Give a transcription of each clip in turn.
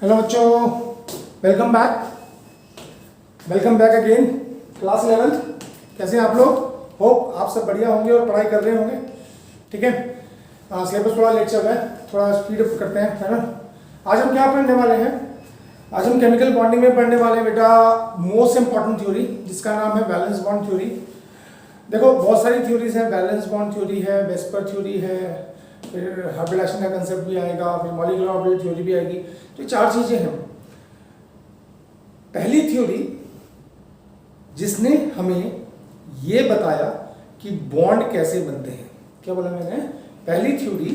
Hello बच्चों, welcome back again. Class 11th, कैसे हैं आप लोग? होप आप सब बढ़िया होंगे और पढ़ाई कर रहे होंगे। ठीक है, सिलेबस थोड़ा लेट चल रहा है, थोड़ा स्पीड अप करते हैं, है ना। आज हम क्या पढ़ने वाले हैं? आज हम केमिकल बॉन्डिंग में पढ़ने वाले हैं बेटा मोस्ट इंपॉर्टेंट थ्योरी, जिसका नाम है वैलेंस बॉन्ड थ्योरी। देखो बहुत सारी थ्योरीज हैं, वैलेंस बॉन्ड थ्योरी है, वेस्पर थ्योरी है, फिर हाइब्रिडाइजेशन का कंसेप्ट भी आएगा, फिर मॉलिक्यूलर ऑर्बिटल थ्योरी भी आएगी। तो ये चार चीजें हैं। पहली थ्योरी जिसने हमें ये बताया कि बॉन्ड कैसे बनते हैं, क्या बोला मैंने? पहली थ्योरी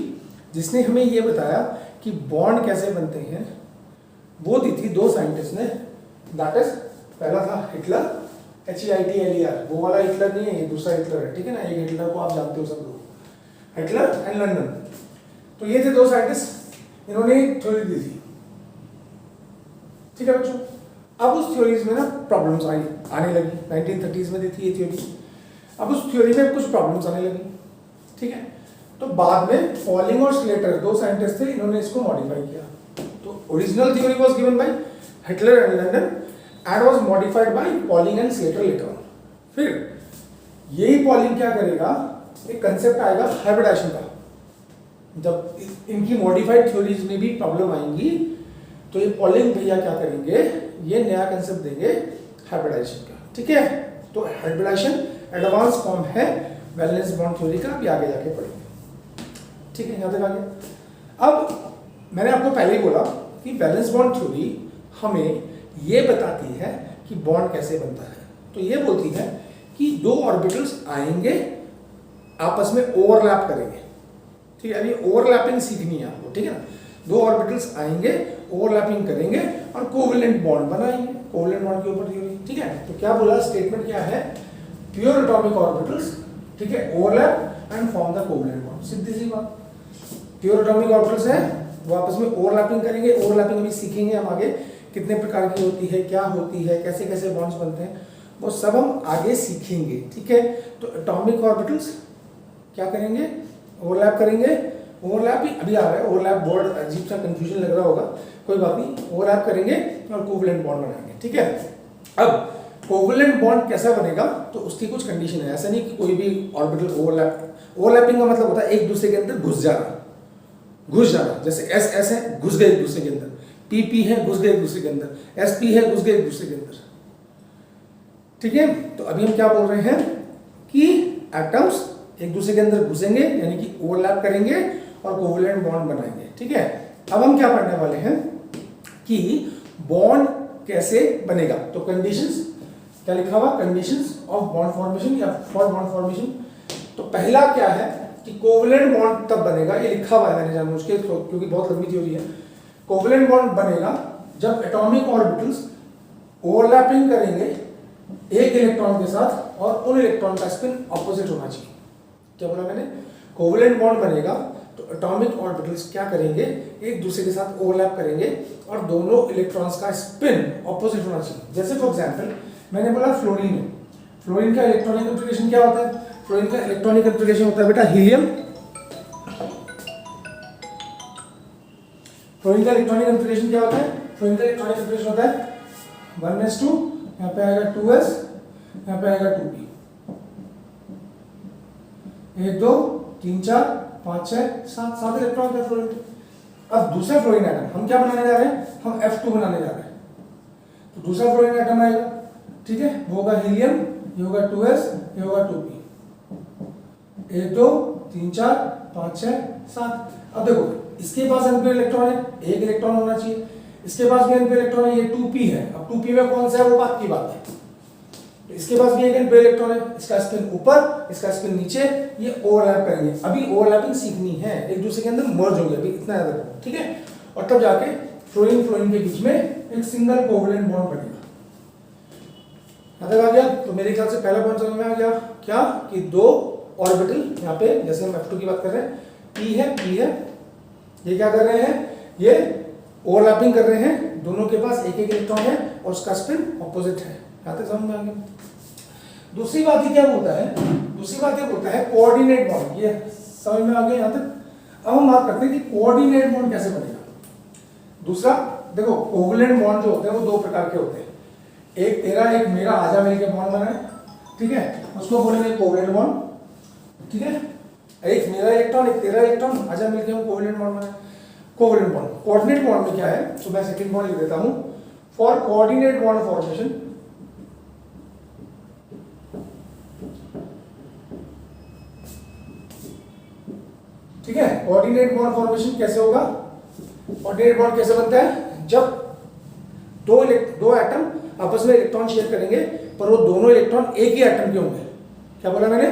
जिसने हमें ये बताया कि बॉन्ड कैसे बनते हैं, वो दी थी दो साइंटिस्ट ने। दैट इज, पहला था हिटलर, HITLER, वो वाला हिटलर नहीं है, ये दूसरा हिटलर है। ठीक है ना, एक हिटलर को आप जानते हो सब लोग, हिटलर एंड लंदन। तो ये थे दो साइंटिस्ट, इन्होंने थ्योरी दी थी। ठीक है बच्चों, अब उस थ्योरीज में ना प्रॉब्लम्स आने लगी। 1930s में दी थी ये थ्योरी। अब उस थ्योरी में कुछ प्रॉब्लम्स आने लगी। ठीक है, तो बाद में पॉलिंग और स्लेटर दो साइंटिस्ट थे, इन्होंने इसको मॉडिफाई किया। तो original theory was given by Hitler and London and was modified by polling and Slater later on. फिर यही पॉलिंग क्या करेगा, एक कंसेप्ट आएगा हाइब्रिडाइजेशन का। जब इनकी मॉडिफाइड थ्योरीज में भी प्रॉब्लम आएंगी तो ये पॉलिंग भैया क्या करेंगे, ये नया कंसेप्ट देंगे हाइब्रिडाइजेशन का। ठीक है, तो हाइब्रिडाइजेशन एडवांस फॉर्म है वैलेंस बॉन्ड थ्योरी का, भी आगे जाके पढ़ेंगे। ठीक है, यहाँ तक आ गया। अब मैंने आपको पहले ही बोला कि वैलेंस बॉन्ड थ्योरी हमें ये बताती है कि बॉन्ड कैसे बनता है। तो ये बोलती है कि दो ऑर्बिटल्स आएंगे, आपस में ओवरलैप करेंगे। ठीक है, अभी ओवरलैपिंग सीखनी है आपको। ठीक है ना, दो ऑर्बिटल्स आएंगे, ओवरलैपिंग करेंगे और कोवेलेंट बॉन्ड बनाएंगे। कोवेलेंट बॉन्ड के ऊपर थ्योरी। ठीक है, तो क्या बोला, स्टेटमेंट क्या है? प्योर एटॉमिक ऑर्बिटल्स, ठीक है, overlap and form the covalent bond. सीधी सी बात, प्योर एटॉमिक ऑर्बिटल्स है, वो आपस में ओवरलैपिंग करेंगे। ओवरलैपिंग अभी सीखेंगे हम आगे, कितने प्रकार की होती है, क्या होती है, कैसे कैसे बॉन्ड्स बनते हैं, वो सब हम आगे सीखेंगे। ठीक है, तो एटॉमिक ऑर्बिटल्स क्या करेंगे, ओवरलैप करेंगे। ओवरलैप ही अभी आ रहा है, ओवरलैप वर्ड अजीब सा कंफ्यूजन लग रहा होगा, कोई बात नहीं। ओवरलैप करेंगे और कोवेलेंट बॉन्ड बनाएंगे। ठीक है, अब कोवेलेंट बॉन्ड कैसा बनेगा, तो उसकी कुछ कंडीशन है। ऐसा नहीं कि कोई भी ऑर्बिटल ओवरलैपिंग का मतलब होता है एक दूसरे के अंदर घुस जाना। जैसे S है, घुस गए एक दूसरे के अंदर, PP है, घुस गए एक दूसरे के अंदर, SP है, घुस गए एक दूसरे के अंदर। ठीक है, तो अभी हम क्या बोल रहे हैं कि एटम्स एक दूसरे के अंदर घुसेंगे, यानी कि ओवरलैप करेंगे और कोवेलेंट बॉन्ड बनाएंगे। ठीक है, अब हम क्या पढ़ने वाले हैं कि बॉन्ड कैसे बनेगा। तो कंडीशंस क्या लिखा हुआ, कंडीशंस ऑफ बॉन्ड फॉर्मेशन या फॉर बॉन्ड फॉर्मेशन। तो पहला क्या है कि कोवेलेंट बॉन्ड तब बनेगा, ये लिखा हुआ है मैंने जानबूझ के, क्योंकि बहुत लंबी थ्योरी है। कोवेलेंट बॉन्ड बनेगा जब एटॉमिक ऑर्बिटल्स ओवरलैपिंग करेंगे एक इलेक्ट्रॉन के साथ और उन इलेक्ट्रॉन का स्पिन ऑपोजिट होना चाहिए। क्या बोला मैंने? कोवेलेंट बॉन्ड बनेगा तो एटॉमिक ऑर्बिटल्स क्या करेंगे, एक दूसरे के साथ ओवरलैप करेंगे और दोनों इलेक्ट्रॉन्स का स्पिन ऑपोजिट होना चाहिए। जैसे फॉर एग्जांपल मैंने बोला फ्लोरीन है, फ्लोरीन का इलेक्ट्रॉनिक कॉन्फ़िगरेशन क्या होता है? फ्लोरीन का इलेक्ट्रॉनिक कॉन्फ़िगरेशन होता है बेटा हीलियम। फ्लोरीन का इलेक्ट्रॉनिक कॉन्फ़िगरेशन क्या होता है? फ्लोरीन का इलेक्ट्रॉनिक कॉन्फ़िगरेशन होता है 1s2, यहाँ पे आएगा 2s, यहाँ पे आएगा 2p। 1 2 3 4 5 6 7 इलेक्ट्रॉन का फ्लोरीन। अब दूसरा फ्लोरीन एटम हम क्या बनाने जा रहे हैं? हम F2 बनाने जा रहे हैं। तो दूसरा फ्लोरीन एटम आएगा, ठीक है, वो होगा हीलियम, ये होगा 2s, ये होगा 2p। 1 2 3 4 5 6 7। अब देखो इसके पास n पे इलेक्ट्रॉन है, एक इलेक्ट्रॉन होना चाहिए। इसके पास भी n पे इलेक्ट्रॉन है, ये 2p है। अब 2p में कौन सा है वो बात की बात है। तो इसके पास भी एक n पे इलेक्ट्रॉन है, इसका स्पिन ऊपर, इसका स्पिन नीचे, ये ओवरलैप करेंगे। अभी ओवरलैपिंग सीखनी है, एक दूसरे के अंदर मर्ज होंगे, अभी इतना याद रखो। ठीक है, और तब जाके फ्लोरीन के बीच में एक सिंगल कोवेलेंट बॉन्ड बनेगा। याद आ गया? तो मेरे ख्याल से पहला पॉइंट समझ में आ गया क्या, कि दो ऑर्बिटल यहाँ पे, जैसे हम F2 की बात कर रहे हैं, P है, ये क्या कर रहे हैं, ये ओवरलैपिंग कर रहे हैं, दोनों के पास एक एक इलेक्ट्रॉन है और उसका स्पिन ऑपोजिट है। यहाँ तक समझ में आ गया? दूसरी बात ये क्या बोलता है, दूसरी बात ये बोलता है कोऑर्डिनेट बॉन्ड। ये समझ में आ गया यहाँ तक? अब हम बात करते हैं कि कोऑर्डिनेट बॉन्ड कैसे बनेगा। दूसरा देखो कोवलेंट बॉन्ड जो होते हैं वो दो प्रकार के होते हैं, एक तेरा एक मेरा आजा मिलके बॉन्ड बना है, ठीक है, उसको बोलेंगे कोवलेंट बॉन्ड, ठीक है, एक मेरा इलेक्ट्रॉन एक तेरा इलेक्ट्रॉन आजा मिलके हम कोवलेंट बॉन्ड बना है। कोवलेंट बॉन्ड, कोऑर्डिनेट बॉन्ड में क्या है, तो मैं सेकंड बॉन्ड लिख देता हूं, फॉर कोऑर्डिनेट बॉन्ड फॉर्मेशन, ठीक है, कोऑर्डिनेट बॉन्ड फॉर्मेशन कैसे होगा, कोऑर्डिनेट बॉन्ड कैसे बनता है, जब दो एटम आपस में इलेक्ट्रॉन शेयर करेंगे पर वो दोनों इलेक्ट्रॉन एक ही एटम के होंगे। क्या बोला मैंने,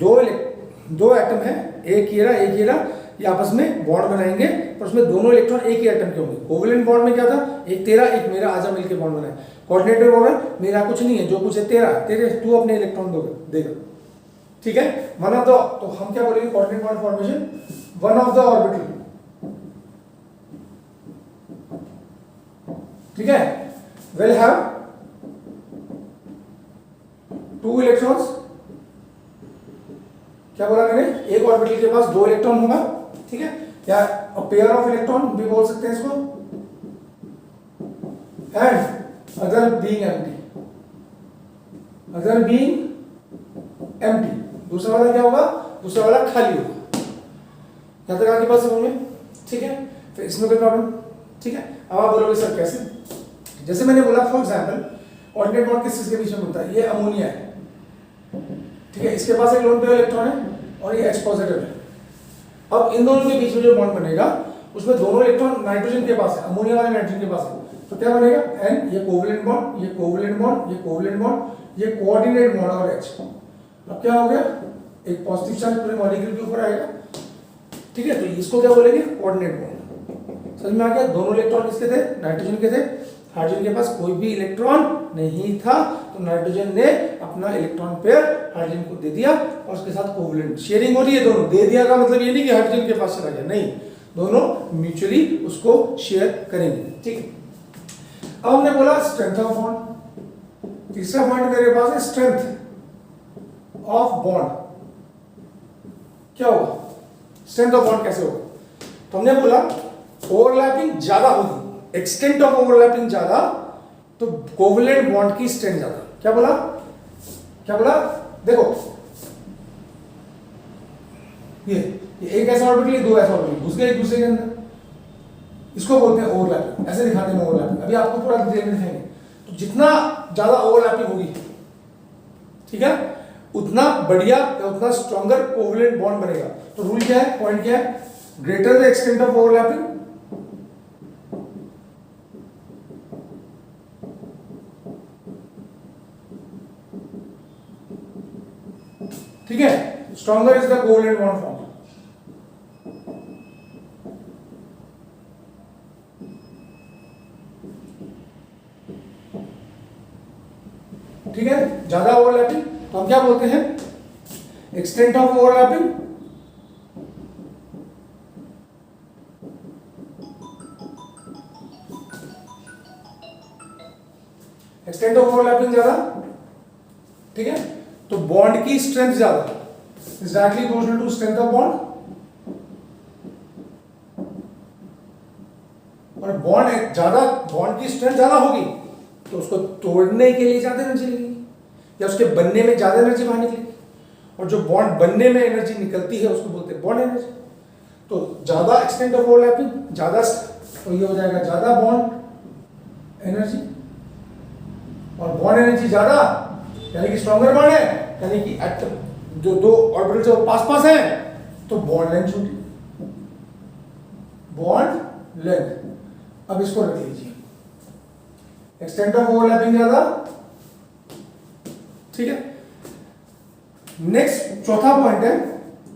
दो एटम है, एक ये रहा, ये आपस में बॉन्ड बनाएंगे पर उसमें दोनों इलेक्ट्रॉन एक ही एटम के होंगे। कोवलेंट बॉन्ड में क्या था, एक तेरा एक मेरा आजा मिलके बॉन्ड बनाए। कोऑर्डिनेट में बोल रहा है मेरा कुछ नहीं है, जो कुछ है तेरे तू अपने इलेक्ट्रॉन देगा, ठीक है, वन ऑफ द, तो हम क्या बोलेंगे coordinate bond formation, one of the orbital, ठीक है, will have टू इलेक्ट्रॉन्स, क्या बोला मैंने, एक ऑर्बिटल के पास दो इलेक्ट्रॉन होगा, ठीक है, या पेयर ऑफ इलेक्ट्रॉन भी बोल सकते हैं इसको, एंड अदर बीइंग एम्प्टी, दूसरा वाला क्या होगा, दूसरा वाला खाली होगा। यहां तक आपके पास समझ में, ठीक है, फिर इसमें कोई प्रॉब्लम, ठीक है। अब आप बोलोगे सर कैसे, जैसे मैंने बोला फॉर एग्जांपल कोऑर्डिनेट बॉन्ड किस चीज के बीच में बनता है, ये अमोनिया है, ठीक है, इसके पास एक लोन पेयर इलेक्ट्रॉन है और ये H पॉजिटिव है। अब इन दोनों के बीच में जो बॉन्ड बनेगा उसमें दोनों इलेक्ट्रॉन नाइट्रोजन के पास है, अमोनिया वाले नाइट्रोजन के पास है, तो क्या बनेगा N, ये कोवलेंट बॉन्ड, ये कोवलेंट बॉन्ड, ये कोवलेंट बॉन्ड, ये कोऑर्डिनेट बॉन्ड और H। अब क्या हो गया, एक पॉजिटिव चार्ज पूरे मॉलिक्यूल के ऊपर आएगा, ठीक है, तो इसको क्या बोलेंगे कोऑर्डिनेट बॉन्ड। समझ में आ गया, दोनों इलेक्ट्रॉन किसके थे, नाइट्रोजन के थे, हाइड्रोजन के पास कोई भी इलेक्ट्रॉन नहीं था, तो नाइट्रोजन ने अपना इलेक्ट्रॉन पेयर हाइड्रोजन को दे दिया और उसके साथ कोवलेंट शेयरिंग हो रही है, दोनों दे दिया का मतलब ये नहीं कि हाइड्रोजन के पास चला गया, नहीं, दोनों म्यूचुअली उसको शेयर करेंगे, ठीक है। अब हमने बोला स्ट्रेंथ ऑफ बॉन्ड, तीसरा पॉइंट मेरे पास है स्ट्रेंथ ऑफ बॉन्ड। क्या होगा, स्ट्रेंथ ऑफ बॉन्ड कैसे होगा, तो हमने बोला ओवरलैपिंग ज्यादा होगी, एक्सटेंट ऑफ ओवरलैपिंग ज्यादा तो कोवलेंट बॉन्ड की स्ट्रेंथ ज्यादा। क्या बोला, देखो ये एक ऐसा ऑर्बिटल, ये दो ऐसा ऑर्बिटल घुस गए एक दूसरे के अंदर, इसको बोलते हैं ओवरलैपिंग, ऐसे दिखाते हैं ओवरलैपिंग, अभी आपको पूरा डिटेल में दिखाएंगे। तो जितना ज्यादा ओवरलैपिंग होगी, ठीक है, उतना बढ़िया या उतना स्ट्रॉन्गर कोवलेंट बॉन्ड बनेगा। तो रूल क्या है, पॉइंट क्या है, greater the extent of overlapping, ठीक है, stronger is the covalent bond form. ठीक है, ज्यादा ओवरलैपिंग तो हम क्या बोलते हैं, extent of overlapping, extent of overlapping ज्यादा, ठीक है, तो बॉन्ड की स्ट्रेंथ ज्यादा, is directly proportional to strength of bond, और बॉन्ड ज्यादा, बॉन्ड की स्ट्रेंथ ज्यादा होगी तो उसको तोड़ने के लिए ज्यादा एनर्जी लगेगी या उसके बनने में ज्यादा एनर्जी बाहर निकलेगी, और जो बॉन्ड बनने में एनर्जी निकलती है उसको बोलते हैं बॉन्ड एनर्जी। तो ज्यादा एक्सटेंट ऑफ ओवरलैपिंग ज्यादा, तो ये हो जाएगा ज्यादा बॉन्ड एनर्जी, और बॉन्ड एनर्जी ज्यादा यानी कि स्ट्रॉन्गर बॉन्ड है, यानी कि एटम जो दो ऑर्बिटल से पास है तो बॉन्ड लेंथ छोटी, बॉन्ड लेंथ। अब इसको रख लीजिए, एक्सटेंट ऑफ ओवरलैपिंग ज्यादा, ठीक है। नेक्स्ट चौथा पॉइंट है,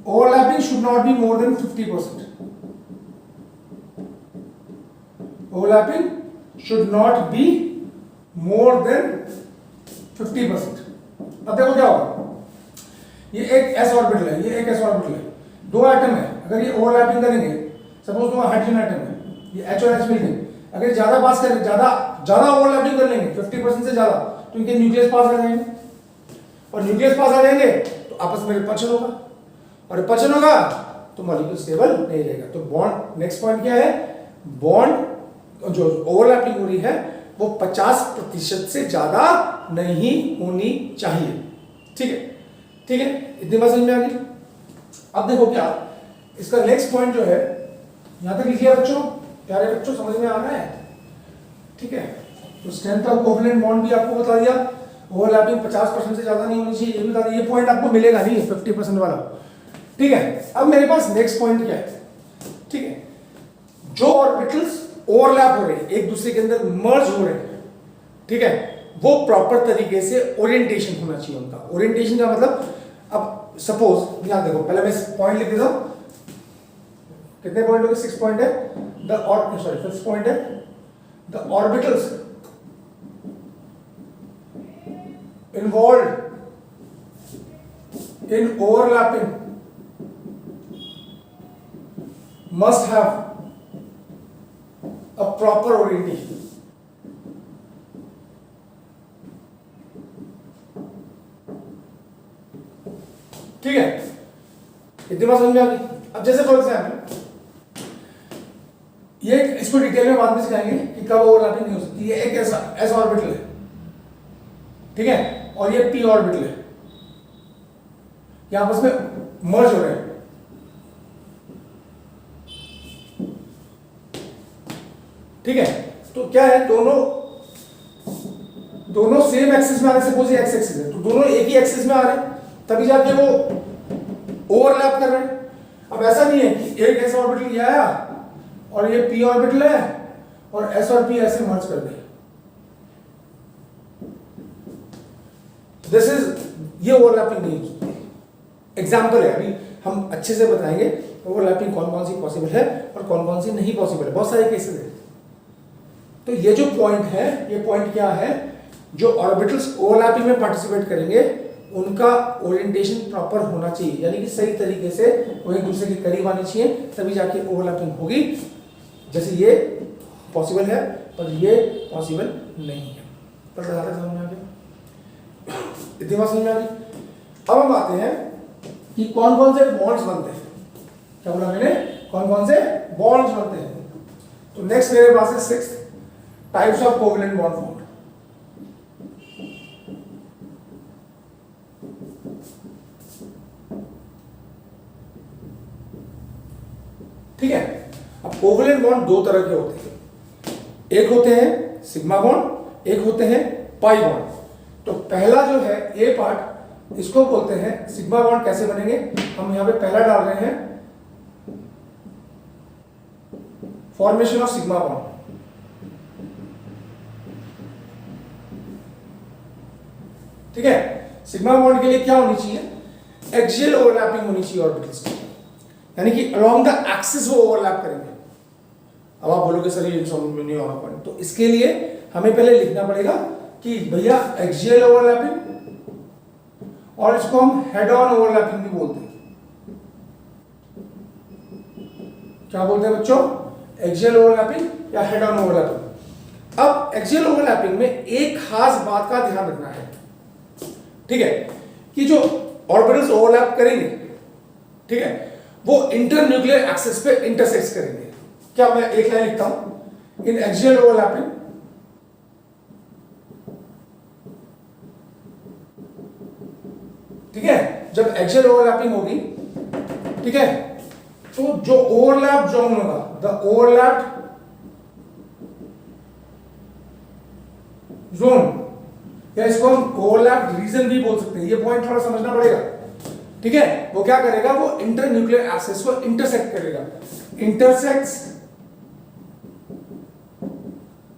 overlapping should not be more than 50%, overlapping should not be more than 50%। अब देखो क्या होगा, ये एक एस ऑर्बिटल है, ये एक एस ऑर्बिटल है, दो एटम है, अगर ये ओवरलैपिंग करेंगे, सपोज दो हाइड्रोजन एटम है, ये H और H मिलके अगर ज्यादा पास करें, ज्यादा ओवरलैपिंग कर लेंगे 50% से ज्यादा, तो इनके न्यूक्लियस पास आ जाएंगे, और न्यूक्लियस पास आ जाएंगे तो आपस में रिपल्शन होगा, और रिपल्शन होगा तो मॉलिक्यूल स्टेबल नहीं रहेगा। तो बॉन्ड, नेक्स्ट पॉइंट क्या है, बॉन्ड जो ओवरलैपिंग हो रही है वो 50% से ज्यादा नहीं होनी चाहिए। ठीक है, ठीक है, इतनी बात समझ में आ गई। अब देखो क्या इसका नेक्स्ट पॉइंट जो है, यहां तक लिखिए बच्चों, प्यारे बच्चों, समझ में आ रहा है? ठीक है, तो स्ट्रेंथ ऑफ कोवैलेंट बॉन्ड भी आपको बता दिया, ओवरलैपिंग 50% से ज्यादा नहीं होनी चाहिए, ये भी बता दिया। ये पॉइंट आपको मिलेगा नहीं 50% वाला। ठीक है, अब मेरे पास नेक्स्ट पॉइंट क्या है? ठीक है, जो ऑर्बिटल्स ओवरलैप हो रहे हैं, एक दूसरे के अंदर मर्ज हो रहे हैं, ठीक है, वो प्रॉपर तरीके से ओरिएंटेशन होना चाहिए उनका। ओरिएंटेशन का मतलब, अब सपोज यहां देखो, पहले मैं पॉइंट लिख देता हूं। कितने पॉइंट हो गए? 6 पॉइंट है। फिफ्थ पॉइंट है, the orbitals involved in overlapping must have a proper orientation. ठीक है, इतनी बात समझ में आ गई। अब जैसे फॉर एग्जाम्पल, ये इसको डिटेल में बाद में सिखाएंगे कि कब ओवरलैपिंग नहीं हो सकती। ये एक ऐसा एस ऑर्बिटल है, ठीक है, और ये पी ऑर्बिटल है, ये आपस में मर्ज हो रहे हैं। ठीक है, तो क्या है, दोनों सेम एक्सिस में आ रहे। सपोज ये एक्स एक्सिस है, तो दोनों एक ही एक्सिस में आ रहे हैं, तभी जाके वो ओवरलैप कर रहे हैं। अब ऐसा नहीं है कि एक एस ऑर्बिटल ये आया और ये पी ऑर्बिटल है और एस और पी ऐसे मर्ज कर दिए। दिस इज, ये ओवरलैपिंग नहीं होती। एग्जाम्पल है, अभी हम अच्छे से बताएंगे ओवरलैपिंग कौन कौन सी पॉसिबल है और कौन कौन सी नहीं पॉसिबल है। बहुत सारे केसेस है। तो ये जो पॉइंट है, ये पॉइंट क्या है, जो ऑर्बिटल्स ओवरलैपिंग में पार्टिसिपेट करेंगे उनका ओरिएंटेशन प्रॉपर होना चाहिए, यानी कि सही तरीके से वो एक दूसरे के करीब आने चाहिए, तभी जाके ओवरलैपिंग होगी। जैसे ये पॉसिबल है पर ये पॉसिबल नहीं है। पर समझ में आ गया? इतनी बात समझ में आ गई। अब हम आते हैं कि कौन कौन से बॉन्ड्स बनते हैं। क्या बोला मैंने? कौन कौन से बॉन्ड्स बनते हैं। तो नेक्स्ट मेरे पास है 6 types of covalent bond formed. ठीक है, अब कोवैलेंट बॉन्ड दो तरह के होते हैं। एक होते हैं सिग्मा बॉन्ड, एक होते हैं पाई बॉन्ड। तो पहला जो है ए पार्ट, इसको बोलते हैं सिग्मा बॉन्ड। कैसे बनेंगे, हम यहां पे पहला डाल रहे हैं, फॉर्मेशन ऑफ सिग्मा बॉन्ड। ठीक है, सिग्मा बॉन्ड के लिए क्या होनी चाहिए, एक्सियल ओवरलैपिंग होनी चाहिए ऑर्बिटल्स की, यानी कि अलोंग द एक्सिस वो ओवरलैप करेंगे। अब आप बोलोगे सर ये समझ में नहीं आ रहा पॉइंट, तो इसके लिए हमें पहले लिखना पड़ेगा कि भैया एक्सियल ओवरलैपिंग, और इसको हम हेड ऑन ओवरलैपिंग भी बोलते हैं। क्या बोलते हैं बच्चों? एक्सियल ओवरलैपिंग या हेड ऑन ओवरलैपिंग। अब एक्सियल ओवरलैपिंग में एक खास बात का ध्यान रखना है, ठीक है, कि जो ऑर्बिटल्स ओवरलैप करेंगे, ठीक है, वो इंटरन्यूक्लियर एक्सिस पे इंटरसेक्ट करेंगे। क्या मैं एक लाइन लिखता हूं, इन एक्सियल ओवरलैपिंग ठीक है, जब एक्सियल ओवरलैपिंग होगी, ठीक है, तो जो ओवरलैप जोन होगा, द ओवरलैप जोन, या इसको हम ओवरलैप रीजन भी बोल सकते हैं। ये पॉइंट थोड़ा समझना पड़ेगा, ठीक है। वो क्या करेगा, वो इंटरन्यूक्लियर एक्सिस को इंटरसेक्ट करेगा, इंटरसेक्ट्स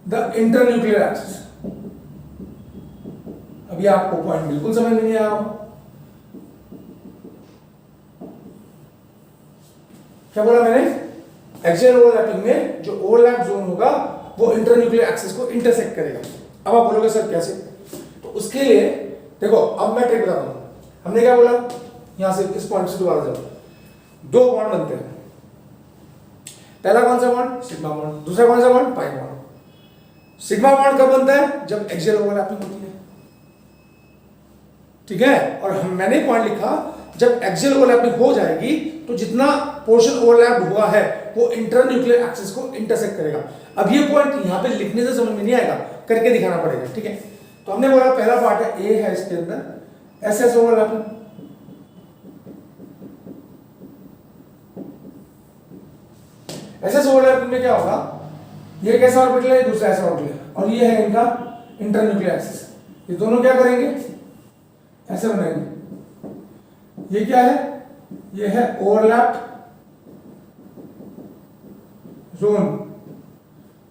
द इंटरन्यूक्लियर एक्सिस। अभी आपको पॉइंट बिल्कुल समझ में नहीं आया होगा। क्या बोला मैंने? एक्सियल ओवरलैपिंग में जो ओवरलैप जोन होगा वो इंटरन्यूक्लियर एक्सिस को इंटरसेक्ट करेगा। अब आप बोलोगे सर कैसे? तो उसके लिए देखो, अब मैं ट्रिक बताता हूं। हमने क्या बोला, यहां से इस पॉइंट से दोबारा जाओ, दो बॉन्ड बनते हैं। पहला कौन सा बॉन्ड? Sigma bond. दूसरा कौन सा bond? Pi bond. Sigma bond कब बनता है? जब एक्सियल ओवरलैपिंग होती है, ठीक है। और मैंने पॉइंट लिखा, जब एक्सियल ओवरलैपिंग हो जाएगी तो जितना पोर्शन ओवरलैप हुआ है वो इंटरन्यूक्लियर एक्सिस को इंटरसेक्ट करेगा। अब ये पॉइंट यहाँ पे लिखने से समझ में नहीं आएगा, करके दिखाना पड़ेगा, ठीक है। तो हमने बोला पहला पार्ट है ए है, इसके अंदर S S overlapping, S S overlapping में क्या होगा, ये एक ऐसा ऑर्बिटल है, दूसरा ऐसा ऑर्बिटल है, और ये है इनका इंटरन्यूक्लियर एक्सिस। ये दोनों क्या करेंगे, ऐसे बनाएंगे। ये क्या है, ये है ओवरलैप जोन,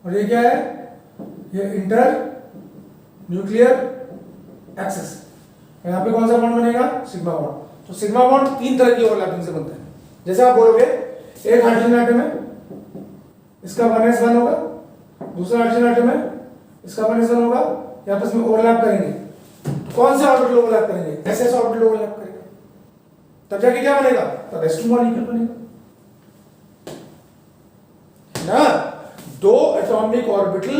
और ये क्या है, ये इंटर न्यूक्लियर एक्सिस। यहाँ पे कौन सा बॉन्ड बनेगा, सिग्मा बॉन्ड। तो सिग्मा बॉन्ड तीन तरह की ओवरलैपिंग से बनता है। जैसे आप बोलोगे एक हाइड्रोजन एटम है, इसका 1s1 होगा, दूसरा हाइड्रोजन एटम है, इसका 1s1 होगा, ये आपस में ओवरलैप करेंगे। तो कौन से ऑर्बिटल ओवरलैप करेंगे, एसएस ऑर्बिटल ओवरलैप करेगा, तब जाके क्या बनेगा, तब s2 मॉलिक्यूल बनेगा ना। दो एटॉमिक ऑर्बिटल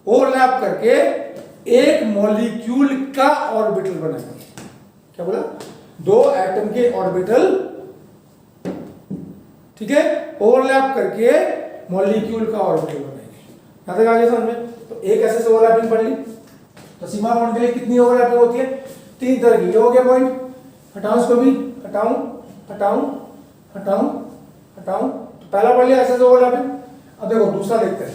ओवरलैप करके एक मॉलिक्यूल का ऑर्बिटल बनाएंगे। क्या बोला, दो एटम के ऑर्बिटल, ठीक है, ओवरलैप करके मॉलिक्यूल का ऑर्बिटल बनाएंगे। यहां तक आगे समझ में। तो एक ऐसे ओवरलैपिंग पढ़ ली। तो सिग्मा बॉन्ड के लिए कितनी ओवरलैपिंग होती है, तीन तरह की। ये हो गया पॉइंट, हटाऊं इसको भी, हटाऊं हटाऊं हटाऊं हटाऊं। तो पहला पढ़ लिया एसएस ओवरलैपिंग। अब देखो दूसरा देखते हैं।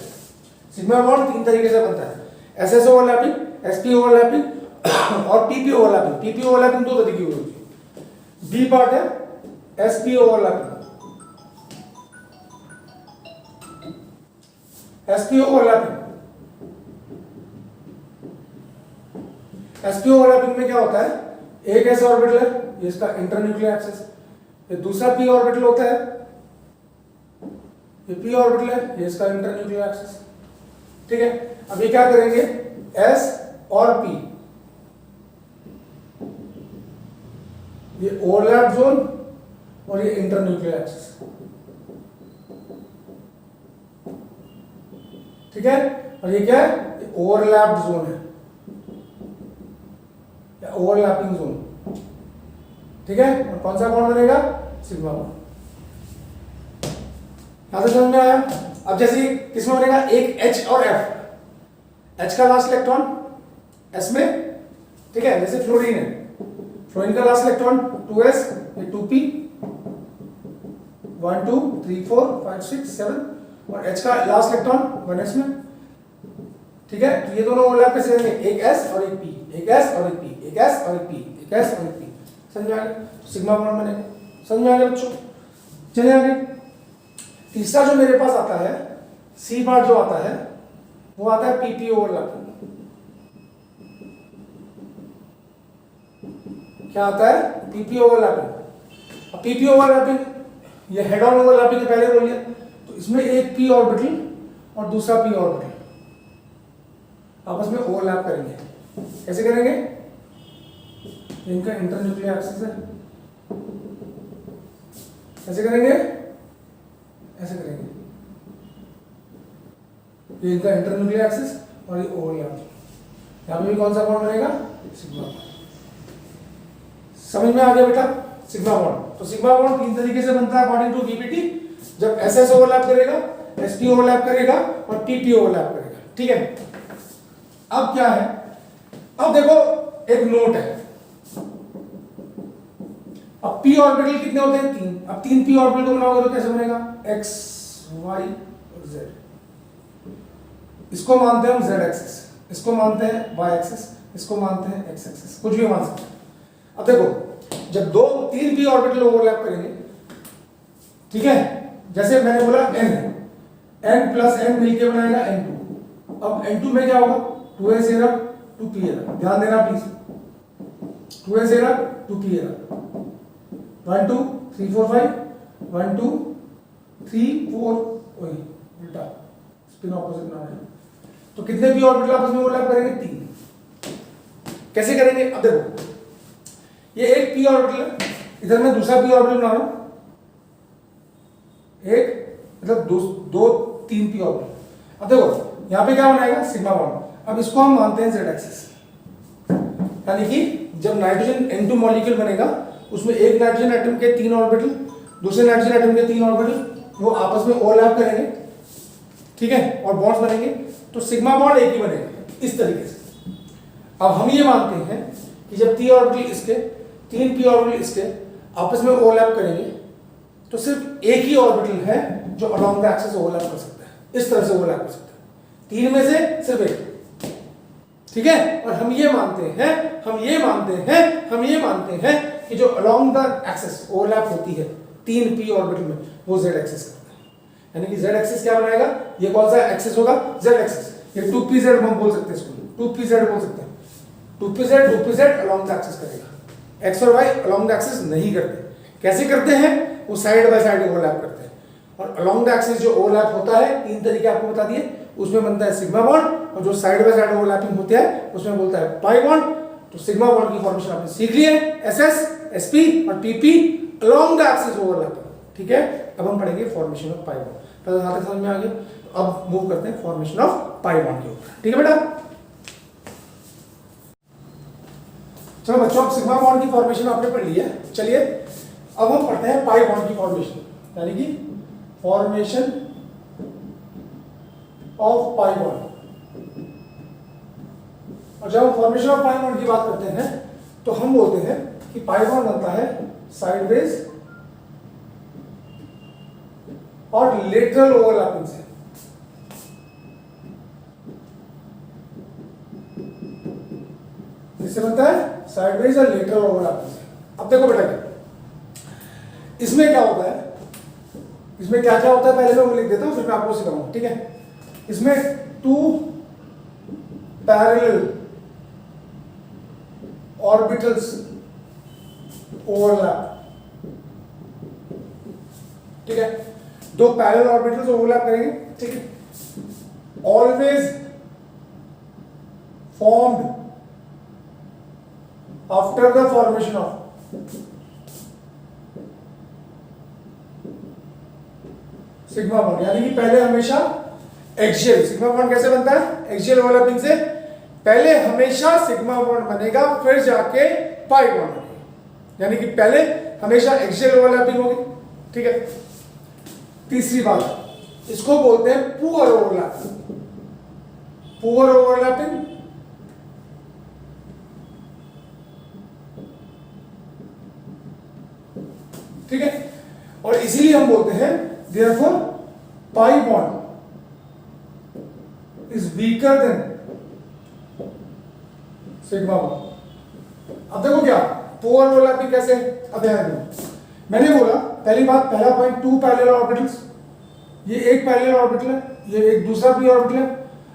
सिग्मा बॉन्ड तीन तरीके से बनता है, एसएस ओवरलैपिंग, एसपी ओवरलैपिंग और पीपी ओवरलैपिंग। पीपी ओवरलैपिंग दो तरीके की होती है। बी पार्ट है SP overlapping. SP overlapping, SP overlapping में क्या होता है, एक ऐसा ऑर्बिटल है, ये इसका इंटरन्यूक्लियर एक्सिस, ये दूसरा पी ऑर्बिटल होता है, ये पी ऑर्बिटल है, ये इसका इंटरन्यूक्लियर एक्सिस, ठीक है। अब ये क्या करेंगे, एस और पी, ये ओवरलैप जोन और ये इंटरन्यूक्लियर एक्सिस, ठीक है। और ये क्या है, ये ओवरलैप जोन है, ओवरलैपिंग जोन, ठीक है। और कौन सा बॉन्ड बनेगा, सिग्मा बॉन्ड। यहां से समझ में आया। अब जैसे किसमें बनेगा, एक H और F, H का लास्ट इलेक्ट्रॉन S में, ठीक है, जैसे फ्लोरीन है, फ्लोरीन का लास्ट इलेक्ट्रॉन 2s, ये 2p, 1 2 3 4 5 6 7, और H का लास्ट इलेक्ट्रॉन 1s में, ठीक है। तो ये दोनों ओवरलैप कैसे करेंगे, एक S और एक P, एक S और एक P, एक S और एक P, एक S और एक P, समझ में आ गया। तो सिग्मा बॉन्ड बनेगा, समझ में आ गया बच्चों। चलिए आगे, तीसरा जो मेरे पास आता है, सी पार्ट जो आता है, वो आता है पीपी ओवरलैपिंग। क्या आता है, पीपी ओवरलैपिंग। अब पीपी ओवरलैपिंग, ये हेड ऑन ओवरलैपिंग पहले बोल लिया। तो इसमें एक पी ऑर्बिटल और दूसरा पी ऑर्बिटल आपस में ओवरलैप करेंगे। कैसे करेंगे, इनका इंटरन्यूक्लियर एक्सिस है, कैसे करेंगे, ऐसे करेंगे, ये इनका इंटरन्यूक्लियर एक्सिस और ये ओवरलैप। यहां पे भी कौन सा बॉन्ड बनेगा, सिग्मा बॉन्ड। समझ में आ गया बेटा, सिग्मा बॉन्ड। तो सिग्मा बॉन्ड तीन तरीके से बनता है अकॉर्डिंग टू बीपीटी। जब एसएस ओवरलैप करेगा, एसपी ओवरलैप करेगा और पीपी ओवरलैप करेगा, ठीक है। अब क्या है, अब देखो एक नोट है। अब पी ऑर्बिटल कितने होते हैं, तीन। अब तीन पी ऑर्बिटल को बनाओगे तो कैसे बनेगा, एक्स वाई और जेड। इसको मानते हैं हम जेड एक्सिस, इसको मानते हैं वाई एक्सिस, इसको मानते हैं एक्स एक्सिस, कुछ भी मान सकते हैं। अब देखो जब दो तीन पी ऑर्बिटल ओवरलैप करेंगे, ठीक है, जैसे मैंने बोला n है, n प्लस n मिलके बनाएगा n2। अब n2 में क्या होगा, 2s एरा 2p एरा, ध्यान देना please, 2s era 2p era, 1 2 3 4 5 1 2 3 4, वही उल्टा स्पिन ऑपोजिट ना है। तो कितने पी ऑर्बिटल आपस में ओवरलैप करेंगे, तीन। कैसे करेंगे, अब देखो ये एक पी ऑर्बिटल है, इधर मैं दूसरा पी ऑर्बिटल बना रहा हूं, एक मतलब दो तीन पी ऑर्बिटल। अब देखो यहां पे क्या बनाएगा, सिग्मा बॉन्ड। अब इसको हम मानते हैं जेड एक्सिस, यानी कि जब नाइट्रोजन N2 मॉलिक्यूल बनेगा, उसमें एक नाइट्रोजन एटम के तीन ऑर्बिटल दूसरे नाइट्रोजन एटम के 3 ऑर्बिटल वो आपस में ओवरलैप करेंगे, ठीक है, और बॉन्ड्स बनेंगे, तो सिग्मा बॉन्ड एक ही बनेगा इस तरीके से। अब हम ये मानते हैं कि जब 3 ऑर्बिटल इसके 3 p ऑर्बिटल इसके आपस में ओवरलैप करेंगे तो सिर्फ एक ही ऑर्बिटल है जो अलोंग द एक्सिस ओवरलैप कर सकता है, इस तरह से ओवरलैप कर सकता है, 3 में से सिर्फ एक, ठीक है। और हम ये मानते हैं कि जो अलोंग द एक्सिस ओवरलैप होती है 3 p ऑर्बिटल में वो z एक्सिस करता है, यानी कि z एक्सिस क्या बनाएगा, ये कौन सा एक्सिस होगा, z एक्सिस, ये 2pz हम बोल सकते हैं इसको, 2pz बोल सकते हैं, 2pz अलोंग द एक्सिस करेगा, x और y अलोंग द एक्सिस नहीं करते। कैसे करते हैं, वो साइड बाय साइड ओवरलैप करते हैं, और अलोंग द एक्सिस जो ओवरलैप होता है 3 तरीके आपको बता दिए, उसमें बनता है सिग्मा बॉन्ड, और जो साइड बाय साइड ओवरलैपिंग होते हैं उसमें बोलता है पाई बॉन्ड। तो सिग्मा बॉन्ड की फॉर्मेशन आपने सीख ली है, SS, SP और PP along the axis overlapping, ठीक है। अब हम पढ़ेंगे फॉर्मेशन ऑफ पाई बॉन्ड, तो यहां तक समझ में आ गया। तो अब मूव करते हैं फॉर्मेशन ऑफ पाई बॉन्ड के ऊपर, ठीक है बेटा। चलो बच्चों, सिग्मा बॉन्ड की फॉर्मेशन आपने पढ़ ली है, चलिए अब हम पढ़ते हैं पाई बॉन्ड की फॉर्मेशन, यानी कि फॉर्मेशन ऑफ पाई बॉन्ड। और जब हम फॉर्मेशन ऑफ पाई बॉन्ड की बात करते हैं तो हम बोलते हैं कि पाई बॉन्ड बनता है साइडवेज और लेटरल ओवरलैपिंग से। इससे बनता है साइडवेज और लेटरल ओवरलैपिंग से। अब देखो बेटा, इसमें क्या होता है, इसमें क्या क्या होता है पहले मैं वो लिख देता हूं, फिर मैं आपको सिखाऊंगा, ठीक है। इसमें 2 पैरेलल ऑर्बिटल्स ओवरलैप, ठीक है, 2 पैरेलल ऑर्बिटल्स ओवरलैप करेंगे, ठीक है। Always formed after the formation of sigma bond, यानी कि पहले हमेशा एक्सियल, सिग्मा बॉन्ड कैसे बनता है, एक्सियल ओवरलैपिंग से पहले हमेशा सिग्मा बॉन्ड बनेगा, फिर जाके पाई बॉन्ड बनेगा, यानी कि पहले हमेशा एक्सियल ओवरलैपिंग होगी, ठीक है। तीसरी बात, इसको बोलते हैं पुअर ओवरलैपिंग, पुअर ओवरलैपिंग ठीक है। और इसीलिए हम बोलते हैं therefore pi bond is weaker than sigma bond. अब देखो क्या पुअर ओवरलैपिंग कैसे, अब ध्यान दो, मैंने बोला पहली बात, पहला पॉइंट 2 पैरेलल ऑर्बिटल्स, ये एक पैरेलल ऑर्बिटल है, ये एक दूसरा p ऑर्बिटल है।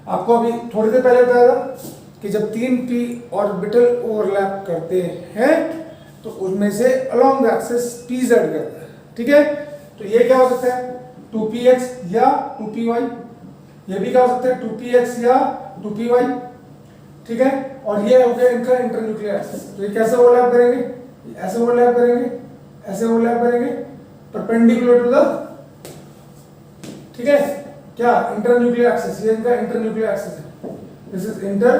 आपको अभी थोड़ी देर पहले बताया था कि जब 3 p ऑर्बिटल ओवरलैप करते हैं तो उनमें से अलोंग द एक्सिस pz करता है, ठीक है। तो ये क्या हो सकता है 2px या 2py, ये भी क्या हो सकता है 2px या 2py, ठीक है। और ये हो गया इनका इंटरन्यूक्लियर एक्सिस। तो ये कैसे ओवरलैप करेंगे, ऐसे ओवरलैप करेंगे, ऐसे ओवरलैप करेंगे, परपेंडिकुलर टू द, ठीक है, क्या इंटरन्यूक्लियर एक्सिस, ये इनका इंटरन्यूक्लियर एक्सिस है, this is inter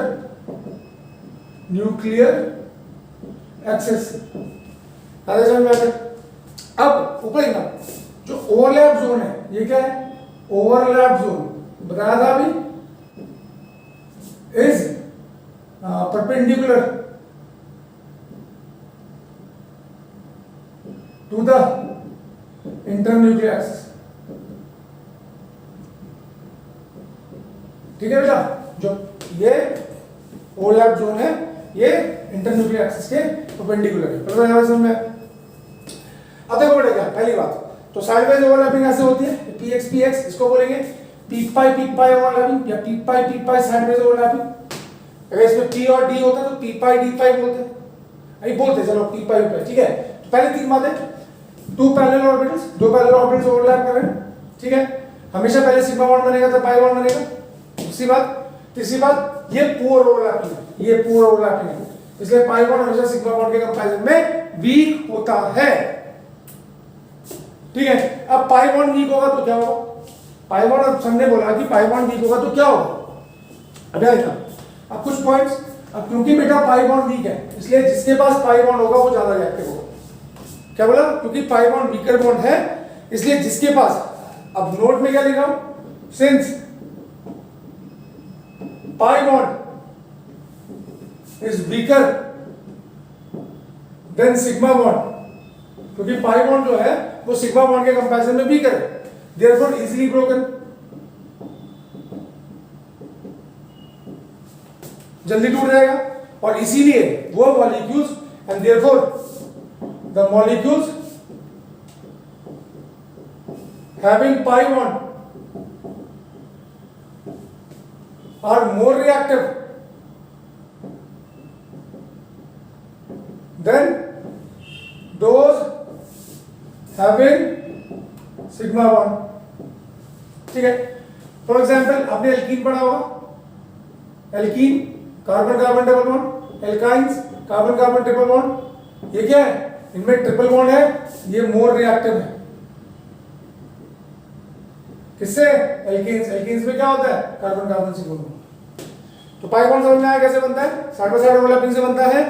nuclear axis. समझ में आ गया। अब ऊपर ही ना जो ओवरलैप जोन है, ये क्या है, ओवरलैप जोन बताया था अभी, is perpendicular to the internuclear axis, ठीक है बेटा। जो ये ओवरलैप जोन है ये इंटरन्यूक्लियर एक्सिस के परपेंडिकुलर है, तो यहां समझ में। अब देखो बेटा क्या, पहली बात तो साइडवेज ओवरलैपिंग ऐसे होती है, px px इसको बोलेंगे p पाई ओवरलैपिंग या p पाई साइडवेज ओवरलैपिंग। अगर इसमें p और d होता तो p पाई d पाई बोलते, अभी बोलते चलो p पाई, ठीक है। तो पहले 3 बातें, 2 parallel orbitals, 2 parallel orbitals overlap कर रहे हैं, ठीक है, हमेशा पहले सिग्मा बॉन्ड बनेगा तो पाई बॉन्ड बनेगा। दूसरी बात, तीसरी बात, ये पुअर ओवरलैपिंग है, ये पुअर ओवरलैपिंग है, इसलिए पाई बॉन्ड हमेशा सिग्मा बॉन्ड के कंपैरिजन में वीक होता है, ठीक है। अब पाई बॉन्ड वीक होगा तो क्या होगा, पाई बॉन्ड, अब हमने बोला कि पाई बॉन्ड वीक होगा तो क्या होगा, अब देखना अब कुछ पॉइंट्स। अब क्योंकि बेटा पाई बॉन्ड वीक है इसलिए जिसके पास पाई बॉन्ड होगा वो ज्यादा रिएक्टिव होगा। क्या बोला? क्योंकि पाई बॉन्ड वीकर बॉन्ड है, इसलिए जिसके पास, अब नोट में क्या लिख रहा हूं, since pi bond is weaker than sigma bond, क्योंकि पाई बॉन्ड जो है वो सिग्मा बॉन्ड के कंपैरिजन में वीकर है, देयरफॉर इजीली ब्रोकन, जल्दी टूट जाएगा। और इसीलिए वो molecules and therefore the molecules having pi bond are more reactive than those having sigma bond. ठीक है, फॉर एग्जाम्पल आपने एल्कीन पढ़ा होगा, alkene carbon carbon double bond, alkynes carbon carbon triple bond, ये क्या है? इनमें ट्रिपल बॉन्ड है, ये मोर रिएक्टिव है। किससे? एल्कीन्स। एल्कीन्स में क्या होता है? Carbon carbon sigma bond. तो पाई बॉन्ड समझ में आया कैसे बनता है? साइड बाय साइड ओवरलैपिंग से बनता है,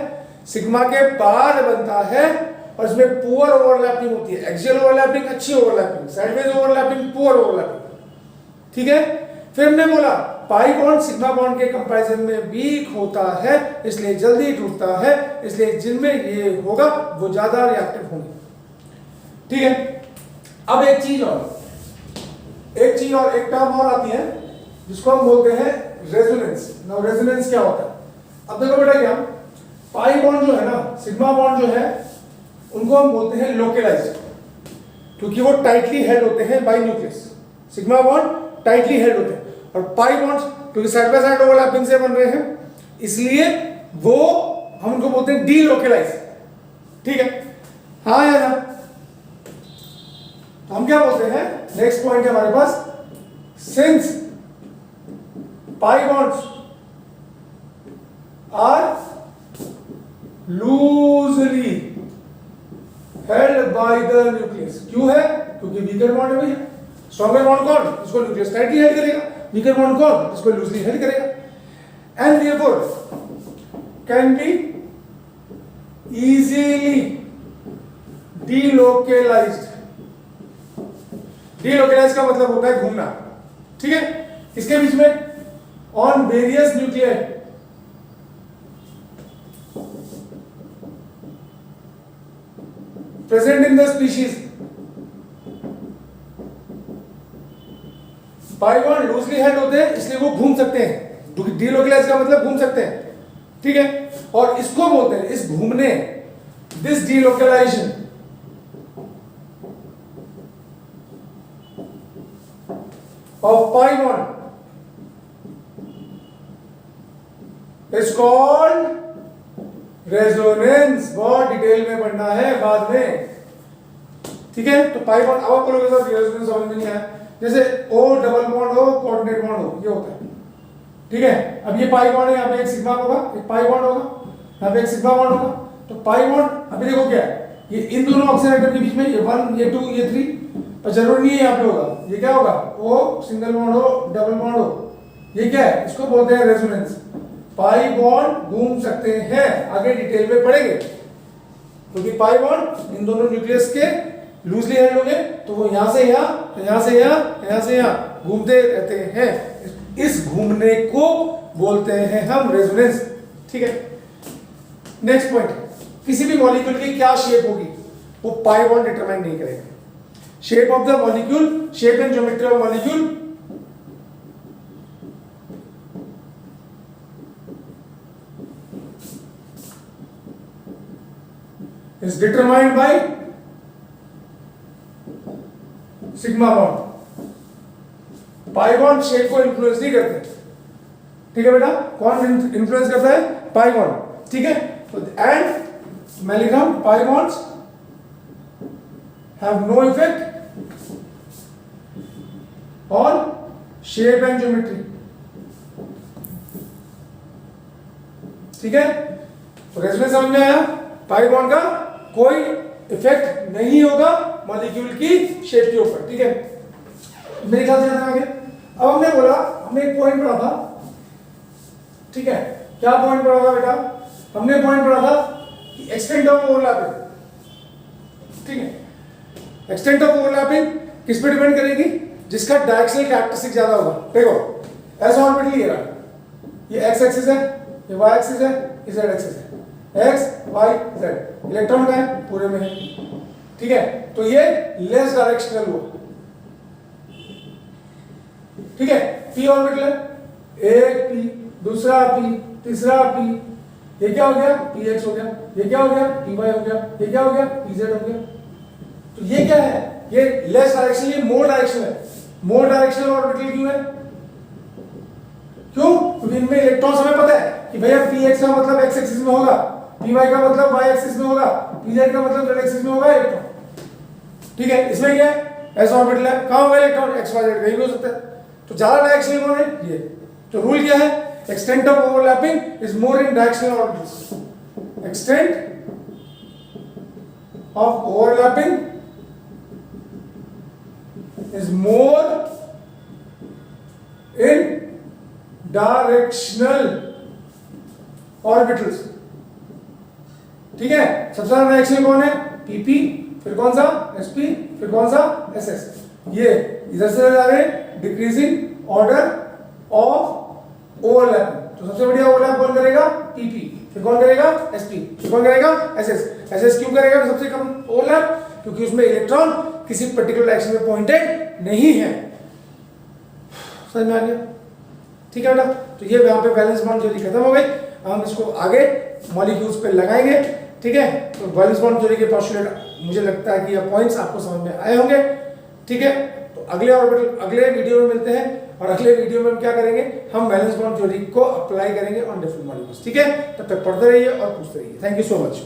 सिग्मा के बाद बनता है, और इसमें पुअर ओवरलैपिंग होती है, एक्सियल ओवरलैपिंग अच्छी overlapping, sideways overlapping poor overlapping. ठीक है, फिर हमने बोला पाई बॉन्ड सिग्मा बॉन्ड के कंपैरिजन में वीक होता है, इसलिए जल्दी टूटता है, इसलिए जिनमें ये होगा वो ज्यादा रिएक्टिव होंगे। ठीक है, अब एक चीज और एक टर्म और आती है जिसको हम बोलते हैं रेजोनेंस। नाउ रेजोनेंस क्या होता है? अब देखो बेटा, क्या पाई बॉन्ड जो है ना, सिग्मा बॉन्ड जो है, उनको हम बोलते हैं लोकलाइज्ड, क्योंकि वो टाइटली हेल्ड होते हैं bye nucleus. Sigma bond tightly held होते हैं, और पाई बॉन्ड्स क्योंकि साइड बाय साइड ओवरलैपिंग से बन रहे हैं, इसलिए वो हम उनको बोलते हैं डीलोकलाइज्ड। ठीक है, हाँ या ना? तो हम क्या बोलते हैं, नेक्स्ट पॉइंट है हमारे पास, since pi bonds are loosely held by the nucleus. क्यों है? क्योंकि वीकर बॉन्ड है भैया। स्ट्रॉन्गर बॉन्ड कौन? इसको न्यूक्लियस टाइटली हेल्ड करेगा, वीकर बॉन्ड कौन? इसको लूजली हेल्ड करेगा। And therefore can be easily delocalized. Delocalize का मतलब होता है घूमना। ठीक है, इसके बीच में on various nuclear present in the species. Pi bond loosely held होते हैं, इसलिए वो घूम सकते हैं। डीलोकलाइज का मतलब घूम सकते हैं। ठीक है, और इसको बोलते हैं, इस घूमने, this delocalization of pi bond is called resonance। बहुत डिटेल में पढ़ना है बाद में। ठीक है, तो पाई बॉन्ड, अब आपको लोगों के साथ रेजोनेंस समझ में नहीं आया, जैसे O डबल बॉन्ड हो, कोऑर्डिनेट बॉन्ड हो, ये होता है। ठीक है, अब ये पाई बॉन्ड है, यहाँ पे एक सिग्मा होगा, एक पाई बॉन्ड होगा, यहाँ पे एक सिग्मा बॉन्ड होगा। तो पाई बॉन्ड अभी देखो क्या है, ये इन दोनों ऑक्सीजन एटम के बीच में, ये 1 ये 2 ये 3, पर जरूरी नहीं है यहाँ पे होगा। ये क्या होगा? O सिंगल बॉन्ड हो, डबल बॉन्ड हो, ये क्या है? इसको बोलते हैं रेजोनेंस। पाई बॉन्ड घूम सकते हैं, आगे डिटेल में पढ़ेंगे, क्योंकि पाई बॉन्ड इन दोनों न्यूक्लियस के लूजली हेल्ड होंगे, तो वो यहां से यहां, यहां से यहां, यहां से यहां घूमते रहते हैं। इस घूमने को बोलते हैं हम रेजोनेंस। ठीक है, नेक्स्ट पॉइंट, किसी भी मॉलिक्यूल की क्या शेप होगी वो पाई बॉन्ड डिटरमाइन नहीं करेगा। Shape of the molecule, shape and geometry of molecule is determined by sigma bond. Pi bond shape को इन्फ्लुएंस नहीं करते। ठीक है बेटा, कौन इन्फ्लुएंस करता है? Pi bond. ठीक है, तो एंड मैं लिख रहा हूं, pi bonds have no effect on shape and geometry. ठीक है, तो रेजोनेंस समझ में आया? पाई बॉन्ड का कोई इफेक्ट नहीं होगा मॉलिक्यूल की शेप के ऊपर। ठीक है, मेरे ख्याल से याद आ गया। अब हमने बोला, हमने एक पॉइंट पढ़ा था। ठीक है, क्या पॉइंट पढ़ा था बेटा? हमने पॉइंट पढ़ा था कि एक्सटेंट ऑफ ओवरलैपिंग। ठीक है। एक्सटेंट ऑफ ओवरलैपिंग किस पे डिपेंड करेगी? जिसका डायरेक्शनल कैरेक्टरिस्टिक ज्यादा होगा। देखो एस ऑर्बिटल ये रहा, ये एक्स एक्सिस है, ये वाई एक्सिस है, ये जेड एक्सिस है, एक्स वाई जेड। इलेक्ट्रॉन का है पूरे में है, ठीक है। तो ये लेस डायरेक्शनल हुआ, ठीक है। पी ऑर्बिटल है, एक पी, दूसरा पी, तीसरा पी, ये क्या हो गया? पी एक्स हो गया, ये क्या हो गया? पी वाई हो गया, ये क्या हो गया? पी जेड हो गया। तो ये क्या है? ये लेस डायरेक्शन, ये मोर डायरेक्शन है। मोर डायरेक्शनल ऑर्बिटल क्यों है? क्यों? क्योंकि इनमें इलेक्ट्रॉन्स हमें पता है कि भैया पी एक्स का मतलब एक्स एक्सिस में होगा, पी वाई का मतलब वाई एक्सिस में होगा, पी जेड का मतलब जेड एक्सिस में होगा इलेक्ट्रॉन, ठीक है। इसमें क्या है? एस ऑर्बिटल है, कहां होगा इलेक्ट्रॉन? एक्स वाई जेड कहीं भी हो सकता है। तो ज्यादा डायरेक्शनल कौन है? ये। तो रूल क्या है? Extent of overlapping is more in directional orbitals. Extent of overlapping is more in directional orbitals, ठीक है। सबसे ज्यादा डायरेक्शनल कौन है? पीपी, फिर कौन सा? एसपी, फिर कौन सा? एसएस। ये इधर से जा रहे हैं डिक्रीजिंग ऑर्डर ऑफ ओवरलैपिंग। तो सबसे बढ़िया ओवरलैप कौन करेगा? पीपी, फिर कौन करेगा? एसपी, फिर कौन करेगा? एसएस। एसएस क्यों करेगा सबसे कम ओवरलैप? क्योंकि उसमें इलेक्ट्रॉन किसी पर्टिकुलर डायरेक्शन में पॉइंटेड नहीं है। समझ में आ गया? ठीक है बेटा। तो ये यहाँ पे बैलेंस बॉन्ड थ्योरी खत्म हो गई। हम इसको आगे मॉलिक्यूल्स पे लगाएंगे, ठीक है। तो बैलेंस बॉन्ड थ्योरी के पोस्टुलेट मुझे लगता है कि ये पॉइंट्स आपको समझ में आए होंगे, ठीक है। तो अगले वीडियो में मिलते हैं, और अगले वीडियो में हम क्या करेंगे? हम बैलेंस बॉन्ड थ्योरी को अप्लाई करेंगे ऑन डिफरेंट मॉलिक्यूल्स, ठीक है। तब तक पढ़ते रहिए और पूछते रहिए। Thank you so much.